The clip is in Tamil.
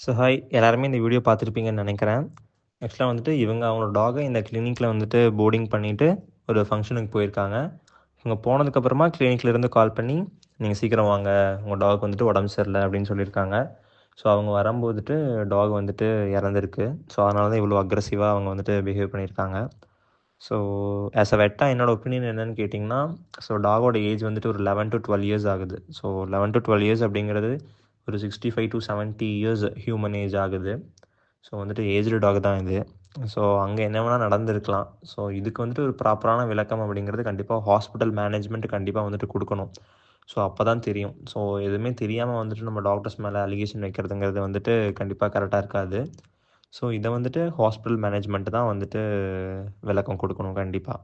ஸோ ஹாய் எல்லாருமே இந்த வீடியோ பார்த்துருப்பீங்கன்னு நினைக்கிறேன். ஆக்சுவலாக வந்துட்டு இவங்க அவங்களோட டாகை இந்த கிளினிக்கில் வந்துட்டு போர்டிங் பண்ணிவிட்டு ஒரு ஃபங்க்ஷனுக்கு போயிருக்காங்க. இவங்க போனதுக்கப்புறமா கிளினிக்லேருந்து கால் பண்ணி நீங்கள் சீக்கிரம் வாங்க, உங்கள் டாக் வந்துட்டு உடம்பு சரியில்லை அப்படின்னு சொல்லியிருக்காங்க. ஸோ அவங்க வரும்போதுட்டு டாக் வந்துட்டு இறந்துருக்கு. ஸோ அதனால தான் இவ்வளோ அக்ரெசிவாக அவங்க வந்துட்டு பிஹேவ் பண்ணியிருக்காங்க. ஸோ ஆஸ் அ வெட்டாக என்னோடய ஒப்பீனியன் என்னென்னு கேட்டிங்கன்னா, ஸோ டாகோட ஏஜ் வந்துட்டு ஒரு 11 to 12 இயர்ஸ் ஆகுது. ஸோ 11 to 12 இயர்ஸ் அப்படிங்கிறது ஒரு 65 to 70 இயர்ஸ் ஹியூமன் ஏஜ் ஆகுது. ஸோ வந்துட்டு ஏஜ்டு டாக் தான் இது. ஸோ அங்கே என்ன வேணால் நடந்திருக்கலாம். ஸோ இதுக்கு வந்துட்டு ஒரு ப்ராப்பரான விளக்கம் அப்படிங்கிறது கண்டிப்பாக ஹாஸ்பிட்டல் மேனேஜ்மெண்ட் கண்டிப்பாக வந்துட்டு கொடுக்கணும். ஸோ அப்போ தான் தெரியும். ஸோ எதுவுமே தெரியாமல் வந்துட்டு நம்ம டாக்டர்ஸ் மேலே அலிகேஷன் வைக்கிறதுங்கிறது வந்துட்டு கண்டிப்பாக கரெக்டாக இருக்காது. ஸோ இதை வந்துட்டு ஹாஸ்பிட்டல் மேனேஜ்மெண்ட் தான் வந்துட்டு விளக்கம் கொடுக்கணும் கண்டிப்பாக.